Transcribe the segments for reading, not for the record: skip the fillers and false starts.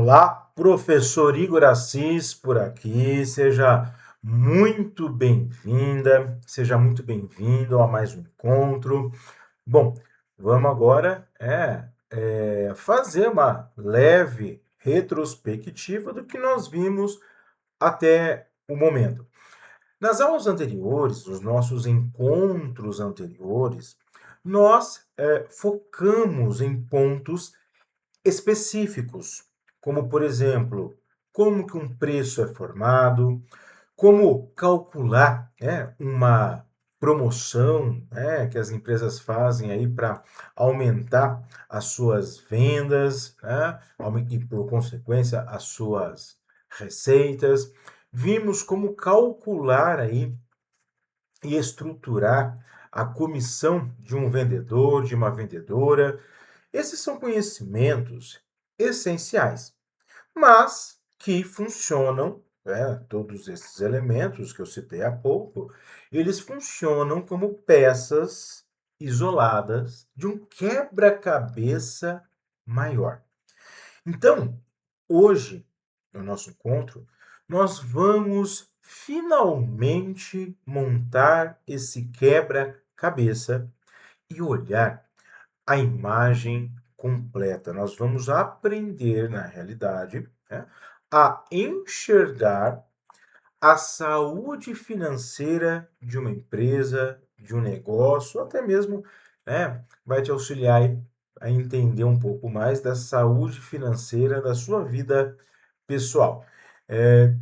Olá, professor Igor Assis por aqui. Seja muito bem-vinda, seja muito bem-vindo a mais um encontro. Bom, vamos agora fazer uma leve retrospectiva do que nós vimos até o momento. Nas aulas anteriores, nos nossos encontros anteriores, nós focamos em pontos específicos, como, por exemplo, como que um preço é formado, como calcular, né, uma promoção, né, que as empresas fazem aí para aumentar as suas vendas, né, e por consequência as suas receitas. Vimos como calcular aí e estruturar a comissão de um vendedor, de uma vendedora. Esses são conhecimentos essenciais, mas que funcionam, né, todos esses elementos que eu citei há pouco, eles funcionam como peças isoladas de um quebra-cabeça maior. Então, hoje, no nosso encontro, nós vamos finalmente montar esse quebra-cabeça e olhar a imagem completa. Nós vamos aprender, na realidade, né, a enxergar a saúde financeira de uma empresa, de um negócio, ou até mesmo, né, vai te auxiliar aí a entender um pouco mais da saúde financeira da sua vida pessoal.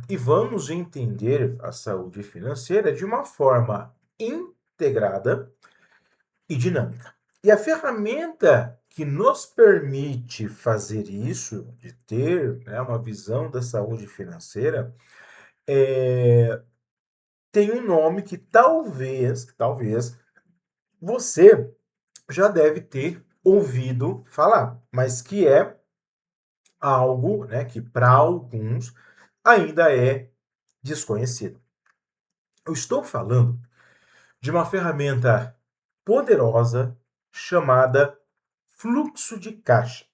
E vamos entender a saúde financeira de uma forma integrada e dinâmica. E a ferramenta que nos permite fazer isso, de ter, né, uma visão da saúde financeira, é, tem um nome que talvez você já deve ter ouvido falar, mas que é algo, né, que para alguns ainda é desconhecido. Eu estou falando de uma ferramenta poderosa chamada fluxo de caixa.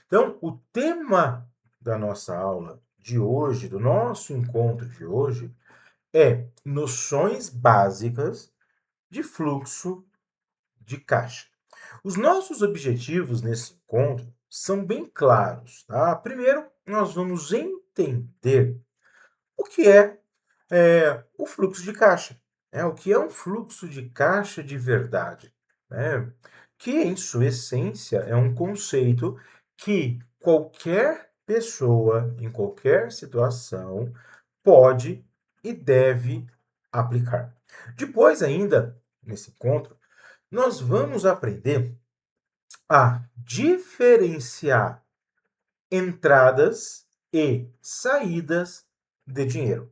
Então, o tema da nossa aula de hoje, do nosso encontro de hoje, é noções básicas de fluxo de caixa. Os nossos objetivos nesse encontro são bem claros, tá? Primeiro, nós vamos entender o que o fluxo de caixa. O que é um fluxo de caixa de verdade? Né? Que, em sua essência, é um conceito que qualquer pessoa, em qualquer situação, pode e deve aplicar. Depois, ainda, nesse encontro, nós vamos aprender a diferenciar entradas e saídas de dinheiro.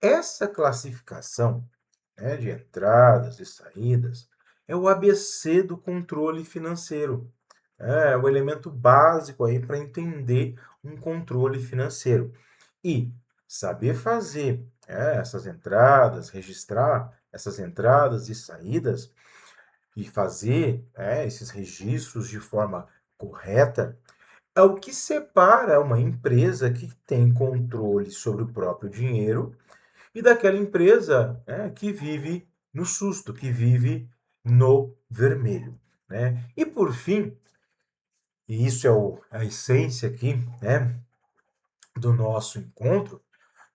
Essa classificação, né, de entradas e saídas é o ABC do controle financeiro. É o elemento básico aí para entender um controle financeiro. E saber fazer essas entradas, registrar essas entradas e saídas e fazer esses registros de forma correta é o que separa uma empresa que tem controle sobre o próprio dinheiro e daquela empresa, né, que vive no susto, que vive no vermelho, né? E por fim, e isso é a essência aqui, né, do nosso encontro,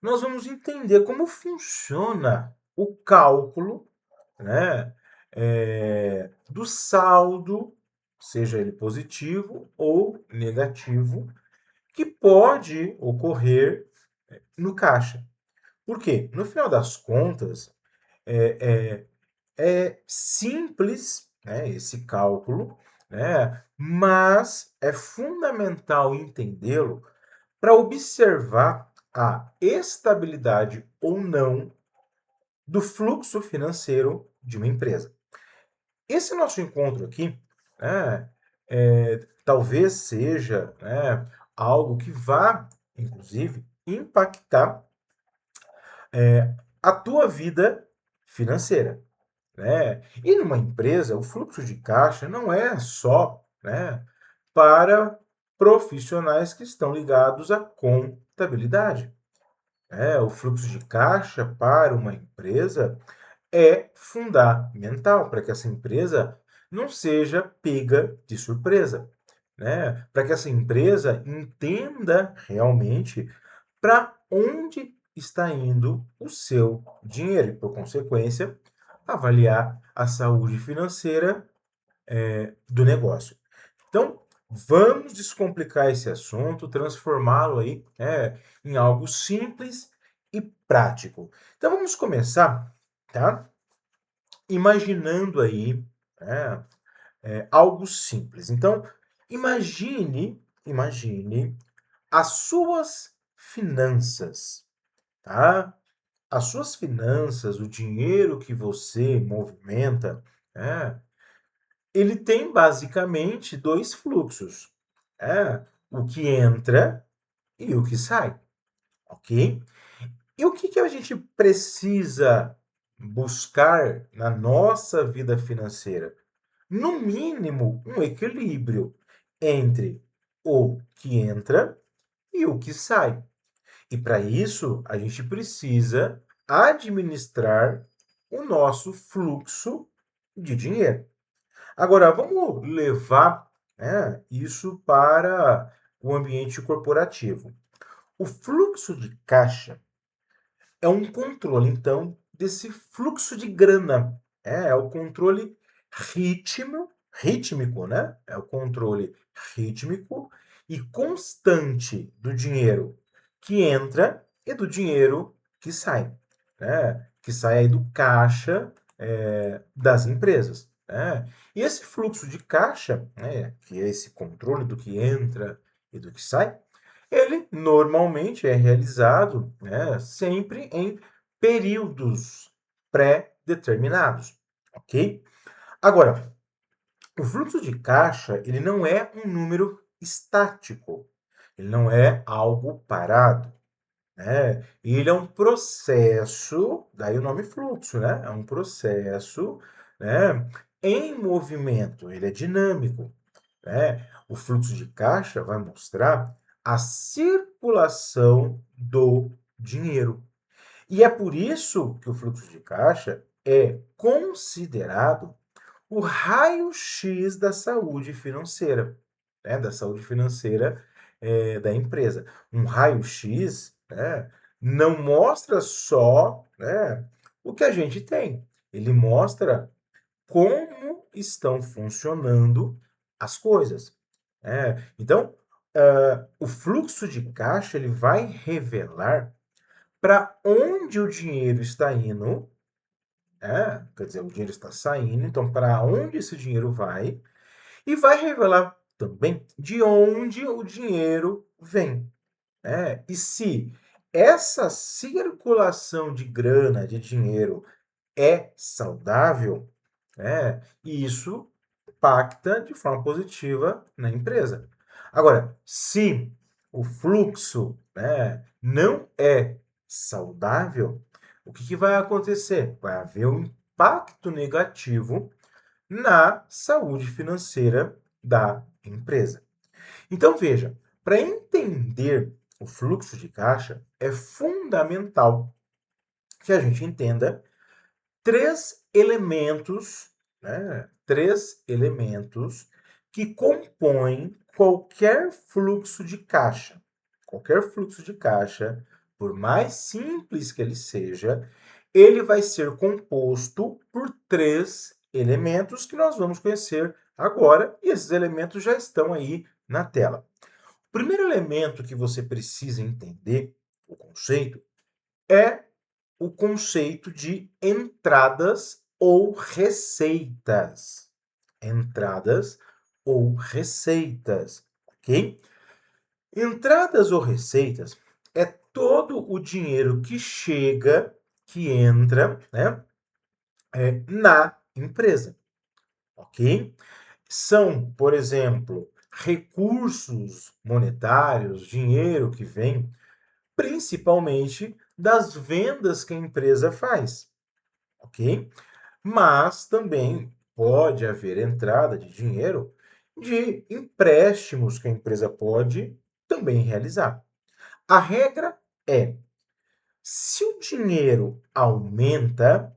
nós vamos entender como funciona o cálculo, né, do saldo, seja ele positivo ou negativo, que pode ocorrer no caixa. Por quê? No final das contas, é, é simples, né, esse cálculo, né, mas é fundamental entendê-lo para observar a estabilidade ou não do fluxo financeiro de uma empresa. Esse nosso encontro aqui, né, talvez seja, né, algo que vá, inclusive, impactar a tua vida financeira, né? E numa empresa, o fluxo de caixa não é só, né, para profissionais que estão ligados à contabilidade. O fluxo de caixa para uma empresa é fundamental para que essa empresa não seja pega de surpresa, né? Para que essa empresa entenda realmente para onde está indo o seu dinheiro e, por consequência, avaliar a saúde financeira do negócio. Então, vamos descomplicar esse assunto, transformá-lo aí, em algo simples e prático. Então, vamos começar, tá? Imaginando aí, né, algo simples. Então, imagine as suas finanças, tá? As suas finanças, o dinheiro que você movimenta, né, ele tem basicamente dois fluxos, o que entra e o que sai, ok? E o que que a gente precisa buscar na nossa vida financeira? No mínimo, um equilíbrio entre o que entra e o que sai. E para isso, a gente precisa administrar o nosso fluxo de dinheiro. Agora, vamos levar, isso para o ambiente corporativo. O fluxo de caixa é um controle, então, desse fluxo de grana. É o controle rítmico, né? É o controle rítmico e constante do dinheiro que entra e do dinheiro que sai, né? Que sai aí do caixa das empresas, né? E esse fluxo de caixa, né, que é esse controle do que entra e do que sai, ele normalmente é realizado, né, sempre em períodos pré-determinados, ok? Agora, o fluxo de caixa, ele não é um número estático, ele não é algo parado, né? Ele é um processo, daí o nome fluxo, né? É um processo, né, em movimento, ele é dinâmico, né? O fluxo de caixa vai mostrar a circulação do dinheiro. E é por isso que o fluxo de caixa é considerado o raio-x da saúde financeira, né? Da saúde financeira da empresa. Um raio-x, né, não mostra só, né, o que a gente tem, ele mostra como estão funcionando as coisas. Então, o fluxo de caixa ele vai revelar para onde o dinheiro está indo, quer dizer, o dinheiro está saindo, então para onde esse dinheiro vai, e vai revelar também de onde o dinheiro vem. E se essa circulação de grana, de dinheiro, é saudável, e isso impacta de forma positiva na empresa. Agora, se o fluxo, não é saudável, o que que vai acontecer? Vai haver um impacto negativo na saúde financeira da empresa. Então, veja, para entender o fluxo de caixa, é fundamental que a gente entenda três elementos, né? Três elementos que compõem qualquer fluxo de caixa. Qualquer fluxo de caixa, por mais simples que ele seja, ele vai ser composto por três elementos que nós vamos conhecer agora, e esses elementos já estão aí na tela. O primeiro elemento que você precisa entender, o conceito, é o conceito de entradas ou receitas. Entradas ou receitas, ok? Entradas ou receitas é todo o dinheiro que chega, que entra, né, na empresa, ok? São, por exemplo, recursos monetários, dinheiro que vem principalmente das vendas que a empresa faz, ok? Mas também pode haver entrada de dinheiro de empréstimos que a empresa pode também realizar. A regra é, se o dinheiro aumenta,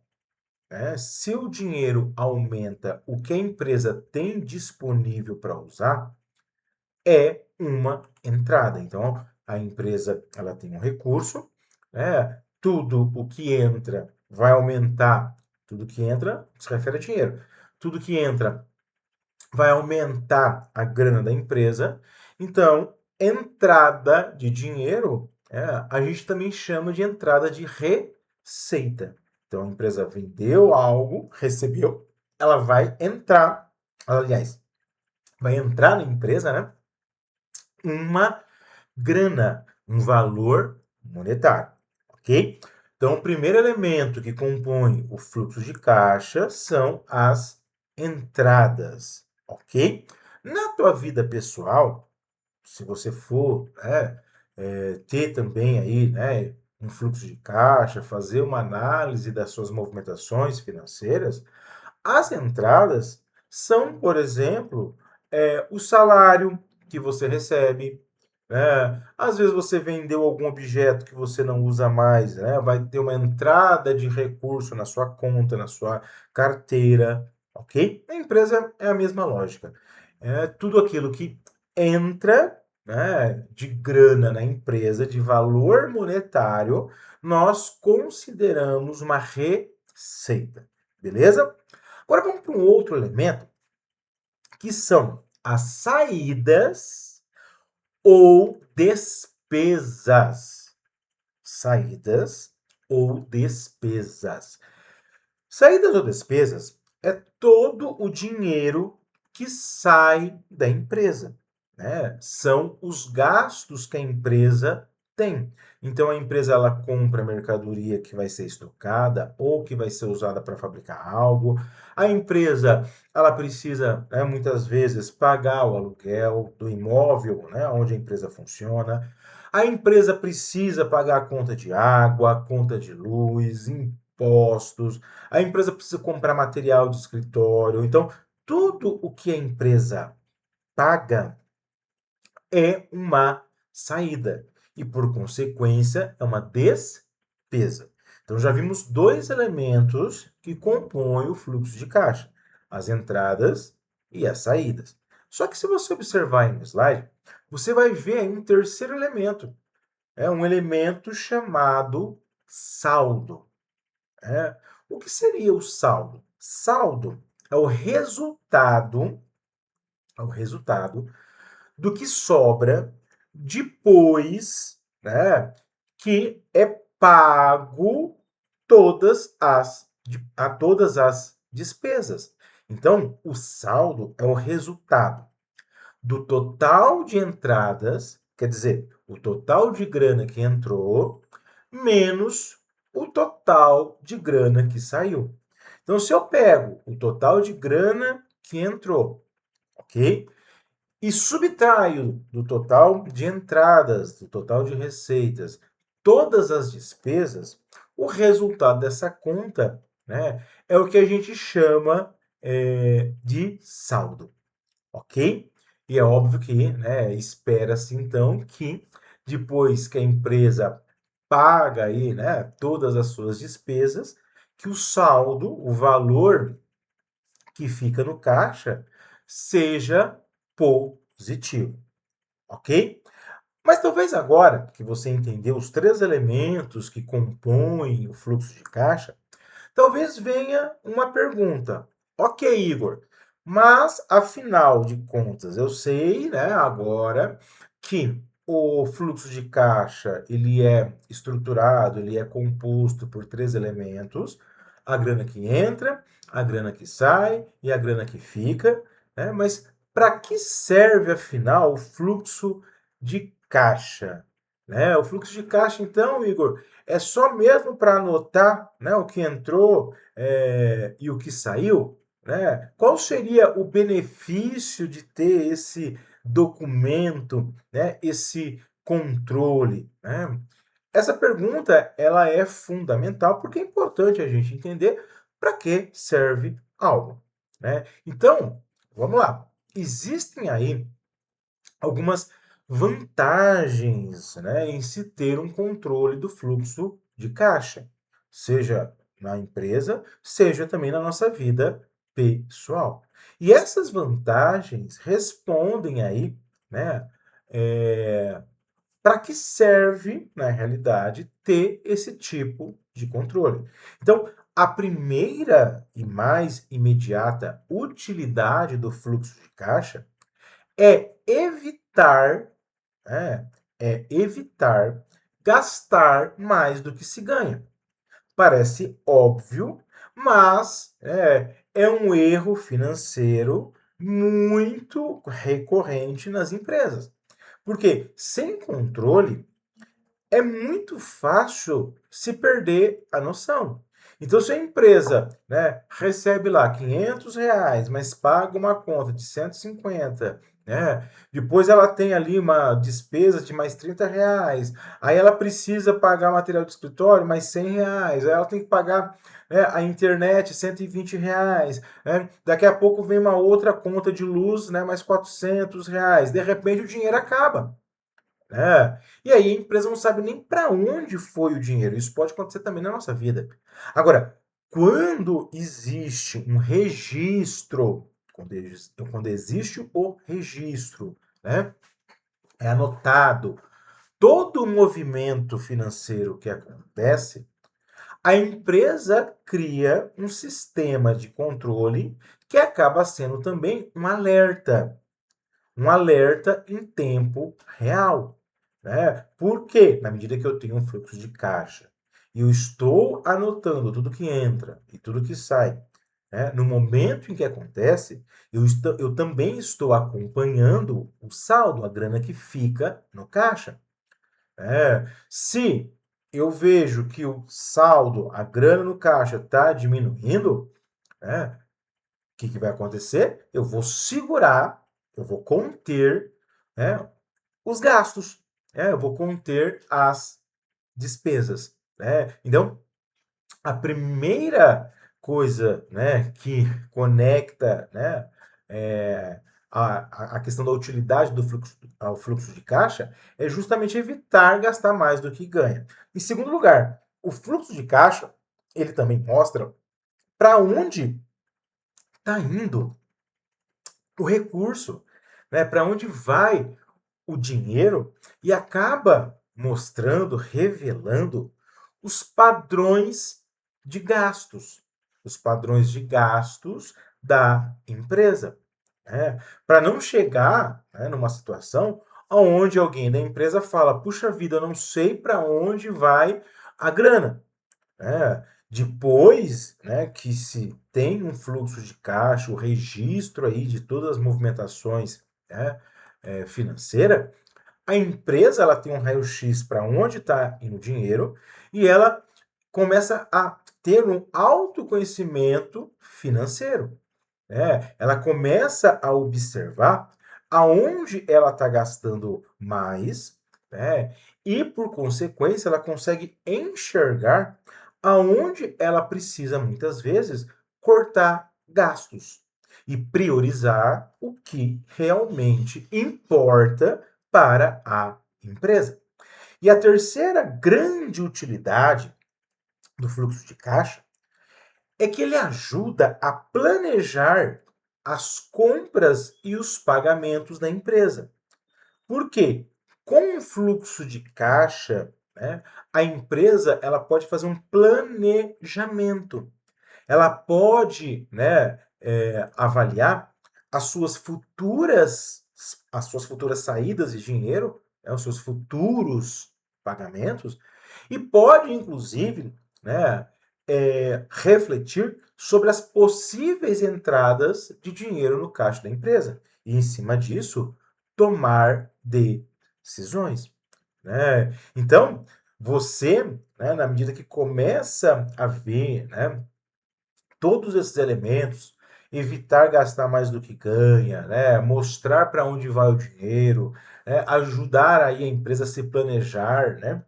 né, se o dinheiro aumenta o que a empresa tem disponível para usar, é uma entrada. Então, a empresa ela tem um recurso, né? Tudo o que entra vai aumentar, tudo que entra se refere a dinheiro. Tudo que entra vai aumentar a grana da empresa. Então, entrada de dinheiro, a gente também chama de entrada de receita. Então, a empresa vendeu algo, recebeu, ela vai entrar, aliás, vai entrar na empresa, né? Uma grana, um valor monetário, ok? Então, o primeiro elemento que compõe o fluxo de caixa são as entradas, ok? Na tua vida pessoal, se você for ter também aí, né, um fluxo de caixa, fazer uma análise das suas movimentações financeiras, as entradas são, por exemplo, o salário que você recebe, né? Às vezes você vendeu algum objeto que você não usa mais, né? Vai ter uma entrada de recurso na sua conta, na sua carteira, ok? A empresa é a mesma lógica. É tudo aquilo que entra, né, de grana na empresa, de valor monetário, nós consideramos uma receita, beleza? Agora vamos para um outro elemento, que são as saídas ou despesas. Saídas ou despesas. Saídas ou despesas é todo o dinheiro que sai da empresa, né? São os gastos que a empresa tem. Então a empresa ela compra mercadoria que vai ser estocada ou que vai ser usada para fabricar algo. A empresa ela precisa, né, muitas vezes pagar o aluguel do imóvel, né, onde a empresa funciona. A empresa precisa pagar a conta de água, a conta de luz, impostos. A empresa precisa comprar material de escritório. Então, tudo o que a empresa paga é uma saída e, por consequência, é uma despesa. Então, já vimos dois elementos que compõem o fluxo de caixa: as entradas e as saídas. Só que, se você observar aí no slide, você vai ver aí um terceiro elemento. É um elemento chamado saldo. É. O que seria o saldo? Saldo é o resultado do que sobra depois, né, que é pago todas as despesas. Então, o saldo é o resultado do total de entradas, quer dizer, o total de grana que entrou, menos o total de grana que saiu. Então, se eu pego o total de grana que entrou, ok? E subtraio do total de entradas, do total de receitas, todas as despesas, o resultado dessa conta, né, é o que a gente chama de saldo, ok? E é óbvio que, né, espera-se então que depois que a empresa paga aí, né, todas as suas despesas, que o saldo, o valor que fica no caixa, seja positivo, ok? Mas talvez agora que você entendeu os três elementos que compõem o fluxo de caixa, talvez venha uma pergunta. Ok, Igor, mas afinal de contas, eu sei, né, agora que o fluxo de caixa ele é estruturado, ele é composto por três elementos: a grana que entra, a grana que sai e a grana que fica, né? Mas para que serve afinal o fluxo de caixa? Né? O fluxo de caixa, então, Igor, é só mesmo para anotar, né, o que entrou e o que saiu? Né? Qual seria o benefício de ter esse documento, né, esse controle? Né? Essa pergunta ela é fundamental porque é importante a gente entender para que serve algo. Né? Então, vamos lá. existem aí algumas vantagens, né, em se ter um controle do fluxo de caixa, seja na empresa, seja também na nossa vida pessoal. E essas vantagens respondem aí, né, para que serve, na realidade, ter esse tipo de controle. Então, a primeira e mais imediata utilidade do fluxo de caixa é evitar, né, é evitar gastar mais do que se ganha. Parece óbvio, mas é um erro financeiro muito recorrente nas empresas. Porque sem controle, é muito fácil se perder a noção. Então, se a empresa, né, recebe lá R$ 500, mas paga uma conta de 150, né, depois ela tem ali uma despesa de mais R$ 30, aí ela precisa pagar material de escritório mais R$ 100, aí ela tem que pagar, né, a internet R$ 120, né, daqui a pouco vem uma outra conta de luz, né, mais R$ 400, de repente o dinheiro acaba. E aí a empresa não sabe nem para onde foi o dinheiro. Isso pode acontecer também na nossa vida. Agora, quando existe um registro, quando existe o registro, né, é anotado todo o movimento financeiro que acontece, a empresa cria um sistema de controle que acaba sendo também um alerta em tempo real. Né? Por quê? Na medida que eu tenho um fluxo de caixa e eu estou anotando tudo que entra e tudo que sai, né? No momento em que acontece, eu também estou acompanhando o saldo, a grana que fica no caixa. Se eu vejo que o saldo, a grana no caixa está diminuindo, né? O que vai acontecer? Eu vou segurar, eu vou conter, né, os gastos, né? Eu vou conter as despesas. Né? Então, a primeira coisa, né, que conecta, né, é, a questão da utilidade do fluxo ao fluxo de caixa é justamente evitar gastar mais do que ganha. Em segundo lugar, o fluxo de caixa ele também mostra para onde está indo o recurso, né? Para onde vai o dinheiro e acaba mostrando, revelando os padrões de gastos, os padrões de gastos da empresa, né? Para não chegar, né, numa situação onde alguém da empresa fala: puxa vida, eu não sei para onde vai a grana. Depois, né, que se tem um fluxo de caixa, o registro aí de todas as movimentações, né, financeira, a empresa ela tem um raio-x para onde está indo o dinheiro e ela começa a ter um autoconhecimento financeiro. Ela começa a observar aonde ela está gastando mais, né? E, por consequência, ela consegue enxergar aonde ela precisa, muitas vezes, cortar gastos e priorizar o que realmente importa para a empresa. E a terceira grande utilidade do fluxo de caixa é que ele ajuda a planejar as compras e os pagamentos da empresa. Por quê? Com o fluxo de caixa, né, a empresa ela pode fazer um planejamento. Ela pode, né, avaliar as suas futuras saídas de dinheiro, né, os seus futuros pagamentos e pode, inclusive, né, refletir sobre as possíveis entradas de dinheiro no caixa da empresa e, em cima disso, tomar decisões. Né? Então, você, né, na medida que começa a ver, né, todos esses elementos, evitar gastar mais do que ganha, né? Mostrar para onde vai o dinheiro, né? Ajudar aí a empresa a se planejar, né?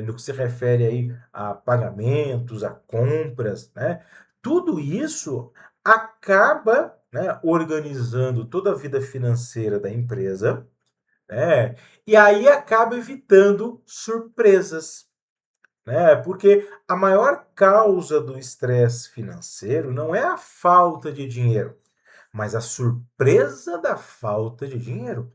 No que se refere aí a pagamentos, a compras, né? Tudo isso acaba, né, organizando toda a vida financeira da empresa, né, e aí acaba evitando surpresas, né, porque a maior causa do estresse financeiro não é a falta de dinheiro, mas a surpresa da falta de dinheiro,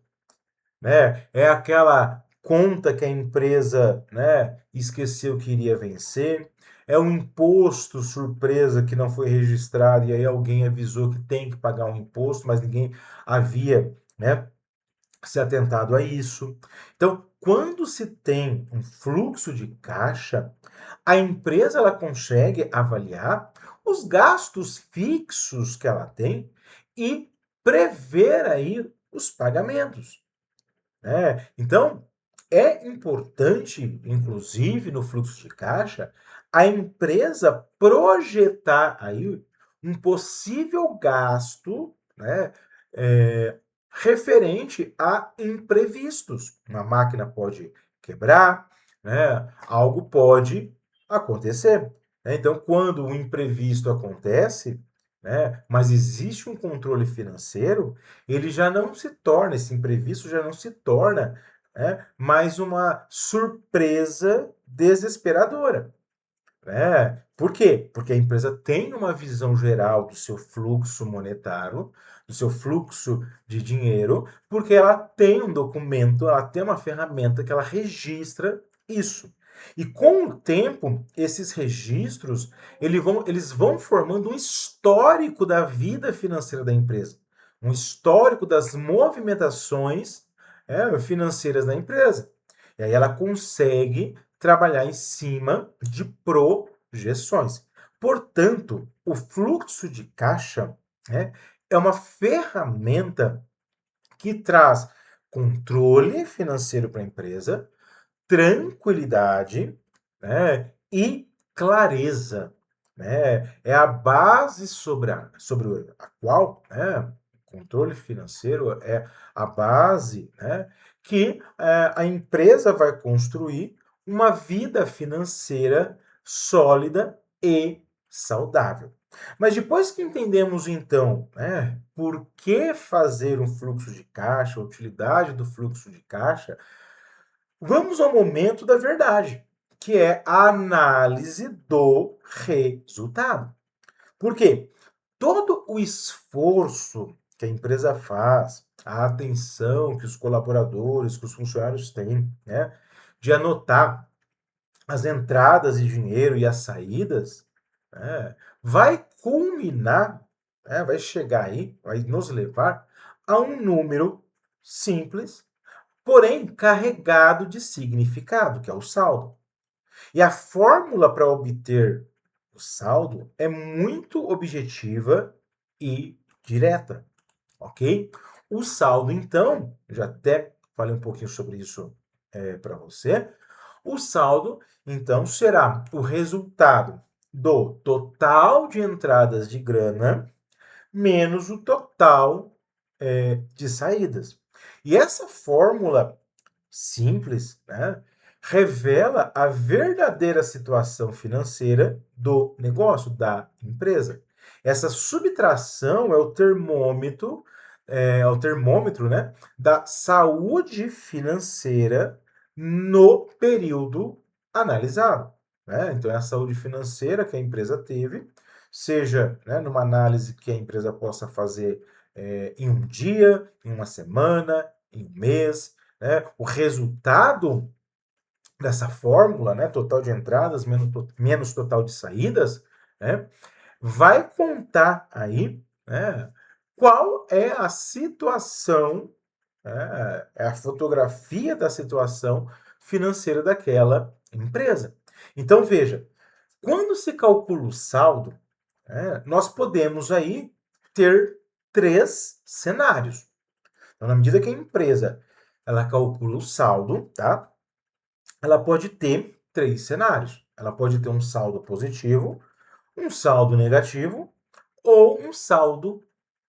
né? É aquela conta que a empresa, né, esqueceu que iria vencer, é um imposto surpresa que não foi registrado e aí alguém avisou que tem que pagar um imposto, mas ninguém havia, né, se atentado a isso. Então, quando se tem um fluxo de caixa, a empresa ela consegue avaliar os gastos fixos que ela tem e prever aí os pagamentos, né? Então, é importante, inclusive no fluxo de caixa, a empresa projetar aí um possível gasto, né, referente a imprevistos. Uma máquina pode quebrar, né, algo pode acontecer, né? Então, quando o imprevisto acontece, né, mas existe um controle financeiro, ele já não se torna, esse imprevisto já não se torna, né, mais uma surpresa desesperadora, né? Por quê? Porque a empresa tem uma visão geral do seu fluxo monetário, do seu fluxo de dinheiro, porque ela tem um documento, ela tem uma ferramenta que ela registra isso. E com o tempo, esses registros, eles vão formando um histórico da vida financeira da empresa, um histórico das movimentações, financeiras da empresa. E aí ela consegue trabalhar em cima de projeções. Portanto, o fluxo de caixa, né, é uma ferramenta que traz controle financeiro para a empresa, tranquilidade, né, e clareza, né? É a base sobre a qual, né, controle financeiro é a base, né, que a empresa vai construir uma vida financeira sólida e saudável. Mas depois que entendemos, então, né, por que fazer um fluxo de caixa, a utilidade do fluxo de caixa, vamos ao momento da verdade, que é a análise do resultado. Por quê? Todo o esforço que a empresa faz, a atenção que os colaboradores, que os funcionários têm, né, de anotar as entradas de dinheiro e as saídas, né, vai culminar, né, vai chegar aí, vai nos levar a um número simples, porém carregado de significado, que é o saldo. E a fórmula para obter o saldo é muito objetiva e direta, ok? O saldo, então, já até falei um pouquinho sobre isso para você. O saldo, então, será o resultado do total de entradas de grana menos o total de saídas. E essa fórmula simples, né, revela a verdadeira situação financeira do negócio, da empresa. Essa subtração é o termômetro, né, da saúde financeira no período analisado, né? Então, é a saúde financeira que a empresa teve, seja, né, numa análise que a empresa possa fazer em um dia, em uma semana, em um mês, né? O resultado dessa fórmula, né, total de entradas menos total de saídas, né, vai contar aí, né, qual é a situação, é a fotografia da situação financeira daquela empresa. Então, veja, quando se calcula o saldo, nós podemos aí ter três cenários. Então, na medida que a empresa ela calcula o saldo, tá? Ela pode ter três cenários. Ela pode ter um saldo positivo, um saldo negativo ou um saldo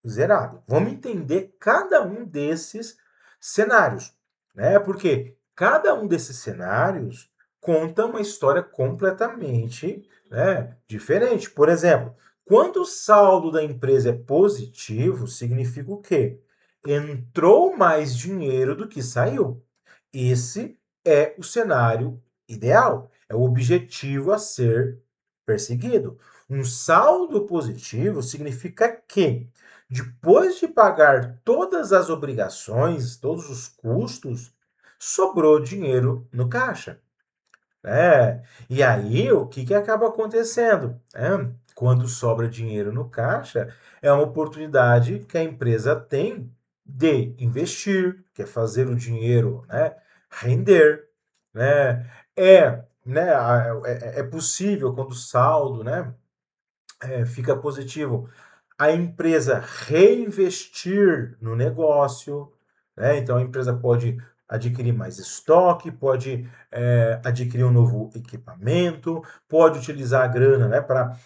zerado. Vamos entender cada um desses cenários, né? Porque cada um desses cenários conta uma história completamente, né, diferente. Por exemplo, Quando o saldo da empresa é positivo, significa o quê? Entrou mais dinheiro do que saiu. Esse é o cenário ideal, é o objetivo a ser perseguido. Um saldo positivo significa que, depois de pagar todas as obrigações, todos os custos, sobrou dinheiro no caixa. E aí o que acaba acontecendo? Quando sobra dinheiro no caixa, é uma oportunidade que a empresa tem de investir, que é fazer o dinheiro, render. Né? É possível, quando o saldo, fica positivo, a empresa reinvestir no negócio, Então a empresa pode adquirir mais estoque, pode adquirir um novo equipamento, pode utilizar a grana, para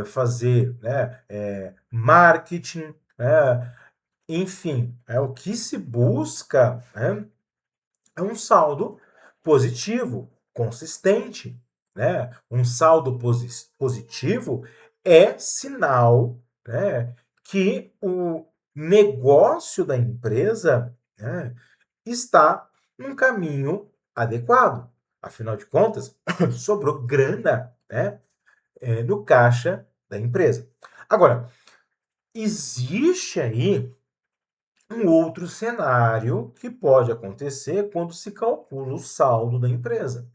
fazer, marketing, enfim, o que se busca, é um saldo positivo, consistente, Um saldo positivo é sinal, que o negócio da empresa, está num caminho adequado. Afinal de contas, sobrou grana, no caixa da empresa. Agora, existe aí um outro cenário que pode acontecer quando se calcula o saldo da empresa,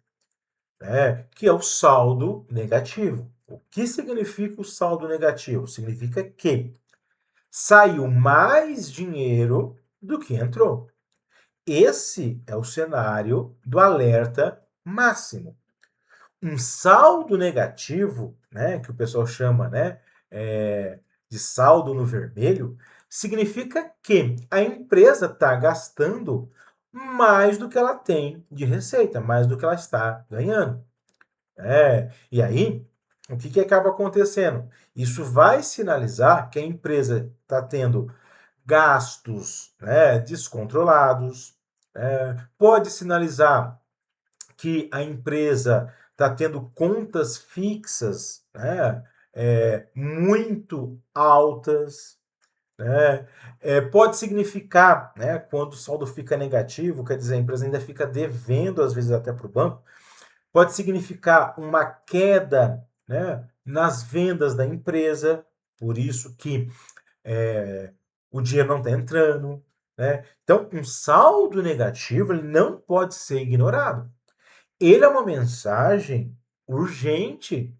que é o saldo negativo. O que significa o saldo negativo? Significa que saiu mais dinheiro do que entrou. Esse é o cenário do alerta máximo. Um saldo negativo, que o pessoal chama, de saldo no vermelho, significa que a empresa está gastando mais do que ela tem de receita, mais do que ela está ganhando. E aí, o que acaba acontecendo? Isso vai sinalizar que a empresa está tendo gastos, descontrolados, pode sinalizar que a empresa está tendo contas fixas, muito altas, pode significar, quando o saldo fica negativo, quer dizer, a empresa ainda fica devendo, às vezes até para o banco, pode significar uma queda, nas vendas da empresa, por isso que o dinheiro não está entrando. Então, um saldo negativo ele não pode ser ignorado. Ele é uma mensagem urgente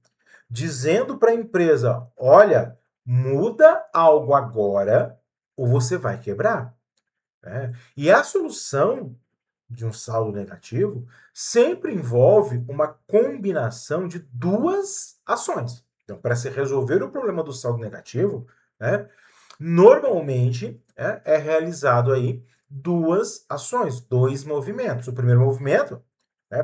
dizendo para a empresa: olha, muda algo agora ou você vai quebrar. E a solução de um saldo negativo sempre envolve uma combinação de duas ações. Então, para se resolver o problema do saldo negativo, normalmente é realizado aí duas ações, dois movimentos. O primeiro movimento,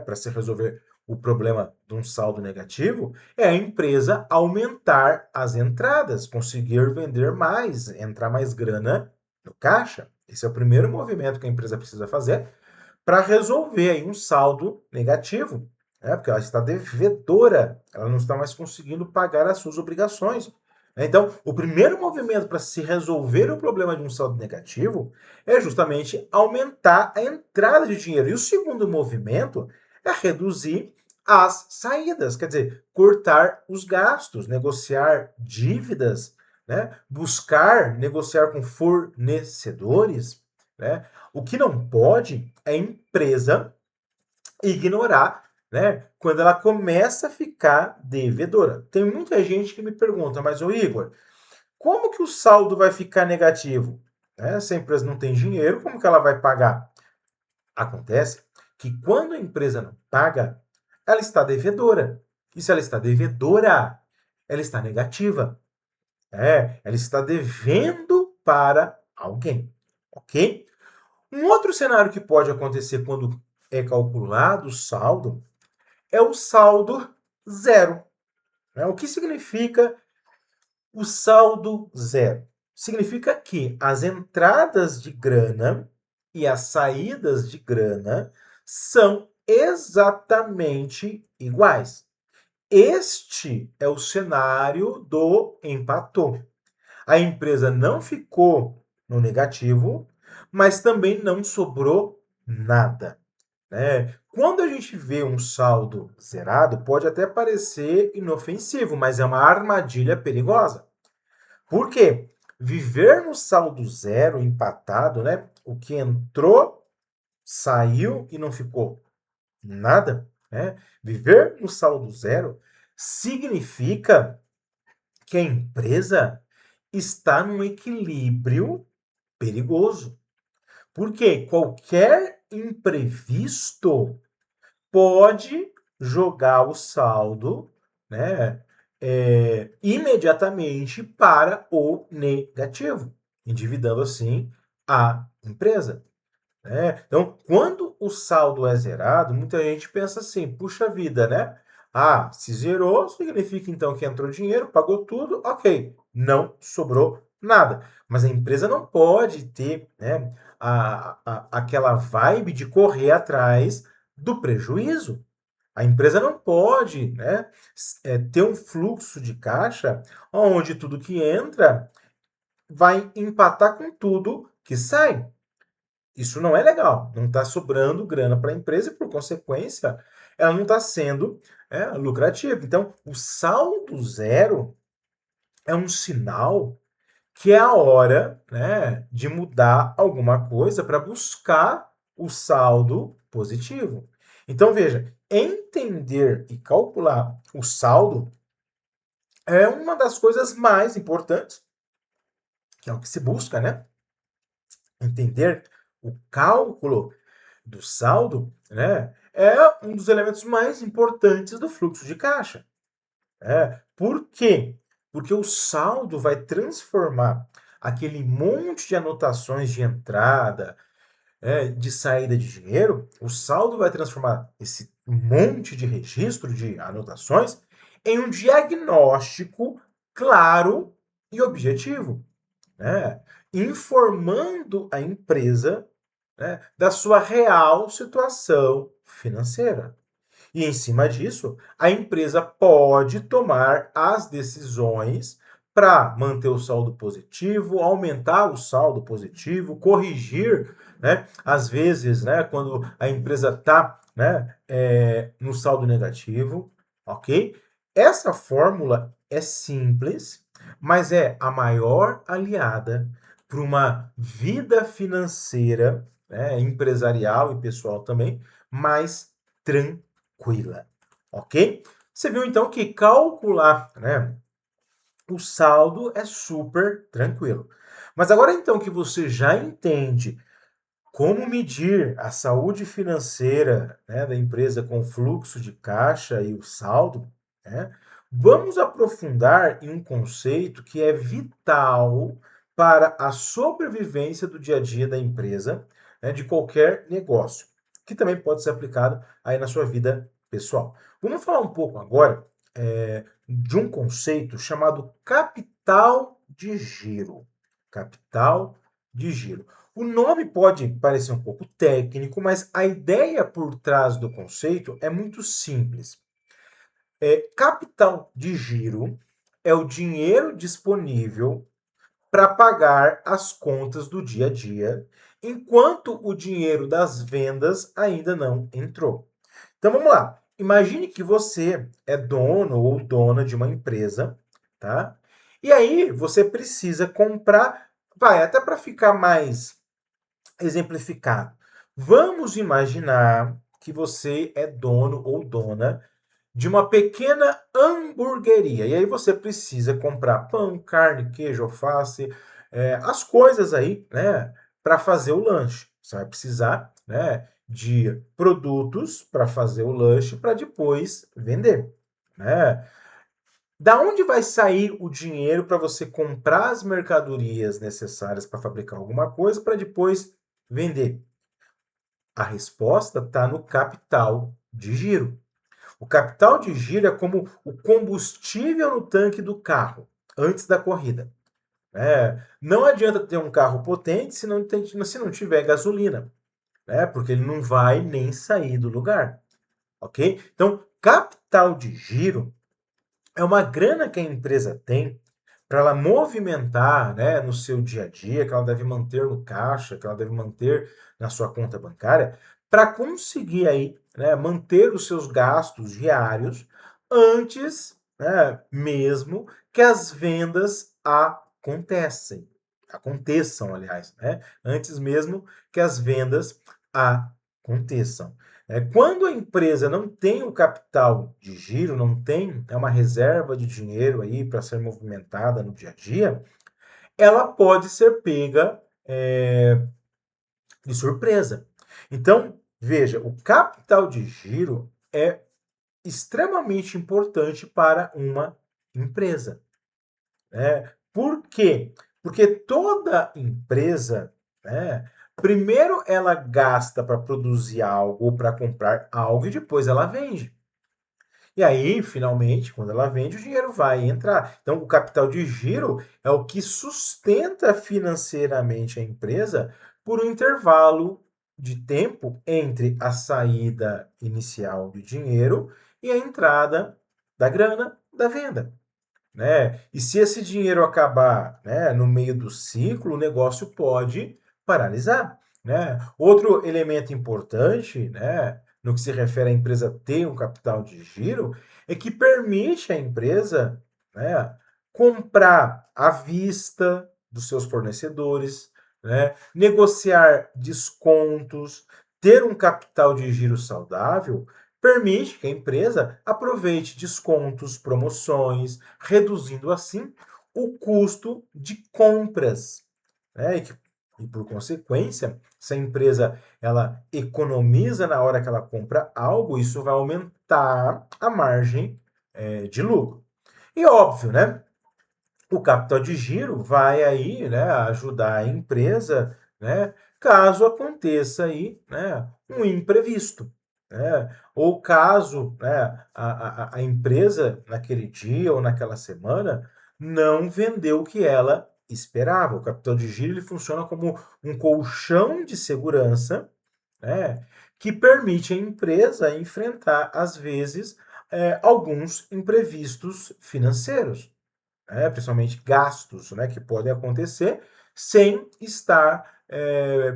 para se resolver o problema de um saldo negativo, é a empresa aumentar as entradas, conseguir vender mais, entrar mais grana no caixa. Esse é o primeiro movimento que a empresa precisa fazer para resolver aí um saldo negativo, porque ela está devedora, ela não está mais conseguindo pagar as suas obrigações. Então, o primeiro movimento para se resolver o problema de um saldo negativo é justamente aumentar a entrada de dinheiro. E o segundo movimento é reduzir as saídas, quer dizer, cortar os gastos, negociar dívidas, buscar negociar com fornecedores. O que não pode é a empresa ignorar, quando ela começa a ficar devedora. Tem muita gente que me pergunta, mas o Igor, como que o saldo vai ficar negativo? Se a empresa não tem dinheiro, como que ela vai pagar? Acontece que quando a empresa não paga, ela está devedora. E se ela está devedora, ela está negativa. Ela está devendo para alguém, ok? Um outro cenário que pode acontecer quando é calculado o saldo é o saldo zero. O que significa o saldo zero? Significa que as entradas de grana e as saídas de grana são exatamente iguais. Este é o cenário do empatou. A empresa não ficou no negativo, mas também não sobrou nada, né? Quando a gente vê um saldo zerado, pode até parecer inofensivo, mas é uma armadilha perigosa. Por quê? Viver no saldo zero, empatado, né? O que entrou, saiu e não ficou nada, né? Viver no saldo zero significa que a empresa está num equilíbrio perigoso. Porque qualquer imprevisto pode jogar o saldo, né, imediatamente para o negativo, endividando assim a empresa. Né? Então, quando o saldo é zerado, muita gente pensa assim: puxa vida, né? Ah, se zerou, significa então que entrou dinheiro, pagou tudo, ok, não sobrou nada. Mas a empresa não pode ter, né, aquela vibe de correr atrás do prejuízo. A empresa não pode, né, ter um fluxo de caixa onde tudo que entra vai empatar com tudo que sai. Isso não é legal. Não está sobrando grana para a empresa e, por consequência, ela não está sendo lucrativa. Então, o saldo zero é um sinal que é a hora, né, de mudar alguma coisa para buscar o saldo positivo. Então, veja, entender e calcular o saldo é uma das coisas mais importantes, que é o que se busca, né? Entender o cálculo do saldo, né, é um dos elementos mais importantes do fluxo de caixa. Por quê? Porque o saldo vai transformar aquele monte de anotações de entrada, de saída de dinheiro, o saldo vai transformar esse monte de registro de anotações em um diagnóstico claro e objetivo, né? Informando a empresa, né, da sua real situação financeira. E em cima disso, a empresa pode tomar as decisões para manter o saldo positivo, aumentar o saldo positivo, corrigir, né? Às vezes, né, quando a empresa está, né, no saldo negativo, ok? Essa fórmula é simples, mas é a maior aliada para uma vida financeira, né, empresarial e pessoal também, mais tranquila, ok? Você viu então que calcular, né, o saldo é super tranquilo. Mas agora então que você já entende como medir a saúde financeira, né, da empresa com fluxo de caixa e o saldo, né, vamos aprofundar em um conceito que é vital para a sobrevivência do dia a dia da empresa, né, de qualquer negócio, que também pode ser aplicado aí na sua vida pessoal. Vamos falar um pouco agora de um conceito chamado capital de giro. Capital de giro. O nome pode parecer um pouco técnico, mas a ideia por trás do conceito é muito simples. Capital de giro é o dinheiro disponível para pagar as contas do dia a dia, enquanto o dinheiro das vendas ainda não entrou. Então vamos lá. Imagine que você é dono ou dona de uma empresa, tá? E aí você precisa comprar, vai, até para ficar mais exemplificado. Vamos imaginar que você é dono ou dona de uma pequena hamburgueria. E aí você precisa comprar pão, carne, queijo, alface, as coisas aí, né, para fazer o lanche. Você vai precisar, né, de produtos para fazer o lanche para depois vender, né? Da onde vai sair o dinheiro para você comprar as mercadorias necessárias para fabricar alguma coisa para depois vender? A resposta está no capital de giro. O capital de giro é como o combustível no tanque do carro antes da corrida. Não adianta ter um carro potente se não tiver gasolina, né? Porque ele não vai nem sair do lugar, ok? Então, capital de giro é uma grana que a empresa tem para ela movimentar, né, no seu dia a dia, que ela deve manter no caixa, que ela deve manter na sua conta bancária, para conseguir aí, né, manter os seus gastos diários antes, né, mesmo que as vendas aconteçam, aliás, né, antes mesmo que as vendas aconteçam. Quando a empresa não tem o capital de giro, não tem uma reserva de dinheiro aí para ser movimentada no dia a dia, ela pode ser pega de surpresa. Então, veja, o capital de giro é extremamente importante para uma empresa. Por quê? Porque toda empresa, né, primeiro ela gasta para produzir algo ou para comprar algo e depois ela vende. E aí, finalmente, quando ela vende, o dinheiro vai entrar. Então, o capital de giro é o que sustenta financeiramente a empresa por um intervalo de tempo entre a saída inicial de dinheiro e a entrada da grana da venda, né? E se esse dinheiro acabar, né, no meio do ciclo, o negócio pode paralisar, né? Outro elemento importante, né, no que se refere à empresa ter um capital de giro, é que permite à empresa, né, comprar à vista dos seus fornecedores, né, negociar descontos, ter um capital de giro saudável permite que a empresa aproveite descontos, promoções, reduzindo assim o custo de compras, né? E por consequência, se a empresa ela economiza na hora que ela compra algo, isso vai aumentar a margem de lucro. E óbvio, né? O capital de giro vai aí, né, ajudar a empresa, né, caso aconteça aí, né, um imprevisto, né, ou caso, né, a empresa naquele dia ou naquela semana não vendeu o que ela esperava. O capital de giro ele funciona como um colchão de segurança, né, que permite à empresa enfrentar, às vezes, alguns imprevistos financeiros, principalmente gastos, né, que podem acontecer sem estar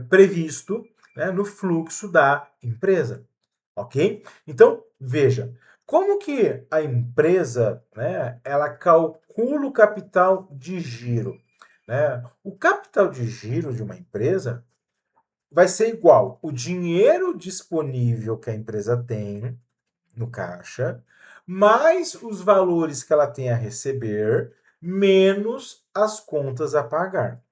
previsto, né, no fluxo da empresa, ok? Então, veja, como que a empresa, né, ela calcula o capital de giro, né? O capital de giro de uma empresa vai ser igual o dinheiro disponível que a empresa tem no caixa, mais os valores que ela tem a receber, menos as contas a pagar,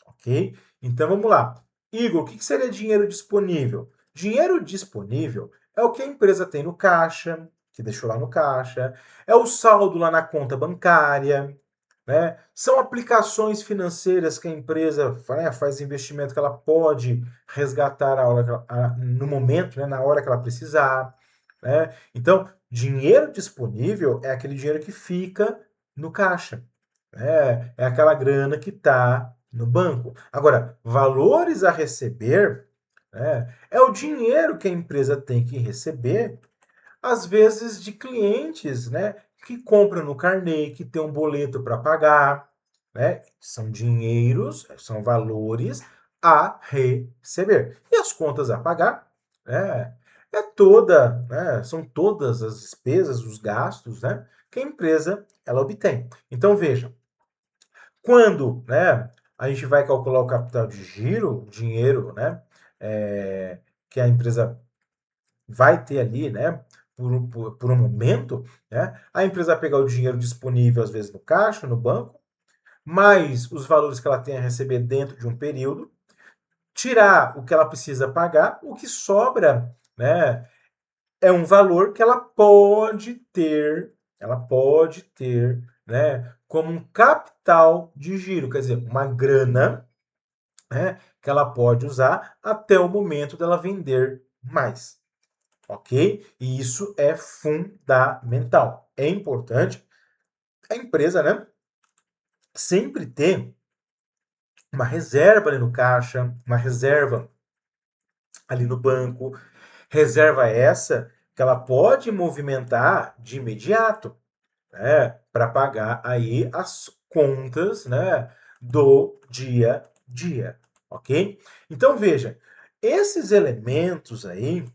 ok? Então vamos lá. Igor, o que seria dinheiro disponível? Dinheiro disponível é o que a empresa tem no caixa, que deixou lá no caixa, é o saldo lá na conta bancária, né? São aplicações financeiras que a empresa, né, faz investimento que ela pode resgatar no momento, né, na hora que ela precisar, né? Então, dinheiro disponível é aquele dinheiro que fica no caixa, né? É aquela grana que está no banco. Agora, valores a receber, né, é o dinheiro que a empresa tem que receber, às vezes de clientes, né, que compram no carnê, que tem um boleto para pagar, né? São dinheiros, são valores a receber. E as contas a pagar, né? São todas as despesas, os gastos, né, que a empresa ela obtém. Então vejam, quando, né, a gente vai calcular o capital de giro, o dinheiro, né, que a empresa vai ter ali, né, por um momento, né, a empresa vai pegar o dinheiro disponível, às vezes, no caixa, no banco, mais os valores que ela tem a receber dentro de um período, tirar o que ela precisa pagar, o que sobra, né, é um valor que ela pode ter, né, como um capital de giro, quer dizer, uma grana, né, que ela pode usar até o momento dela vender mais, ok? E isso é fundamental. É importante a empresa, né, sempre ter uma reserva ali no caixa, uma reserva ali no banco, reserva essa que ela pode movimentar de imediato. né, para pagar aí as contas, né, do dia a dia, ok? Então veja, esses elementos aí,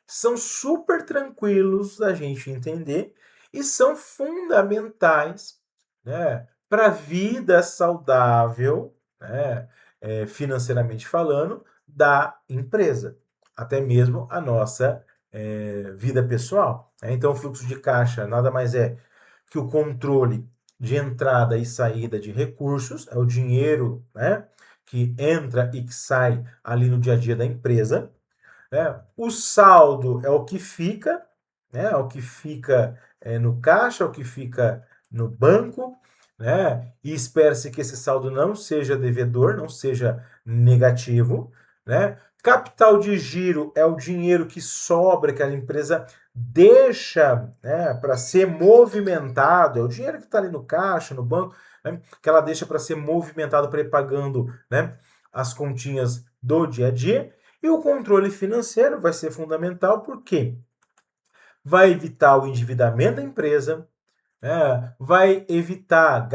são super tranquilos da gente entender e são fundamentais, né, para a vida saudável, né, financeiramente falando, da empresa, até mesmo a nossa vida pessoal. Então, o fluxo de caixa nada mais é que o controle de entrada e saída de recursos, é o dinheiro, né, que entra e que sai ali no dia a dia da empresa. Né? O saldo é o que fica, né, é o que fica no caixa, é o que fica no banco, né? E espera-se que esse saldo não seja devedor, não seja negativo, né? Capital de giro é o dinheiro que sobra, que a empresa deixa, né, para ser movimentado, é o dinheiro que está ali no caixa, no banco, né, que ela deixa para ser movimentado para ir pagando, né, as continhas do dia a dia. E o controle financeiro vai ser fundamental porque vai evitar o endividamento da empresa, vai evitar,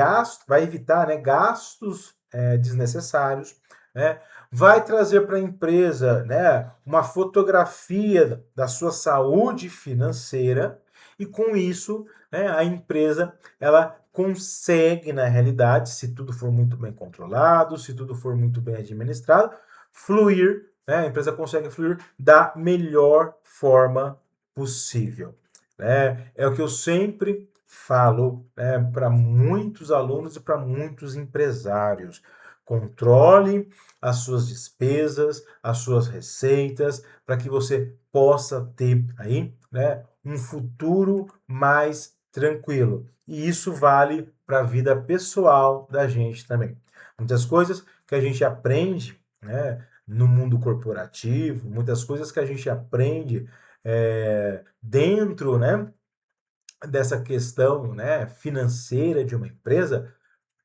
né, gastos desnecessários, né, vai trazer para a empresa, né, uma fotografia da sua saúde financeira e com isso, né, a empresa ela consegue, na realidade, se tudo for muito bem controlado, se tudo for muito bem administrado, fluir, né, a empresa consegue fluir da melhor forma possível. É o que eu sempre falo, para muitos alunos e para muitos empresários. Controle as suas despesas, as suas receitas, para que você possa ter aí, né, um futuro mais tranquilo. E isso vale para a vida pessoal da gente também. Muitas coisas que a gente aprende, né, no mundo corporativo, muitas coisas que a gente aprende dentro, né, dessa questão, né, financeira de uma empresa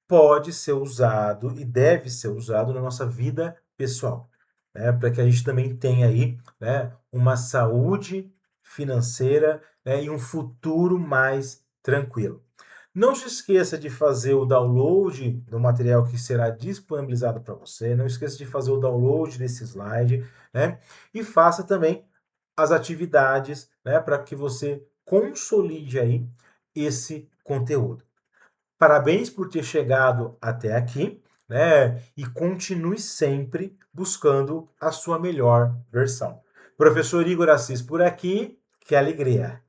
pode ser usado e deve ser usado na nossa vida pessoal, né, para que a gente também tenha aí, né, uma saúde financeira, né, e um futuro mais tranquilo. Não se esqueça de fazer o download do material que será disponibilizado para você. Não esqueça de fazer o download desse slide, né? E faça também as atividades, né, para que você consolide aí esse conteúdo. Parabéns por ter chegado até aqui, né? E continue sempre buscando a sua melhor versão. Professor Igor Assis por aqui, que alegria!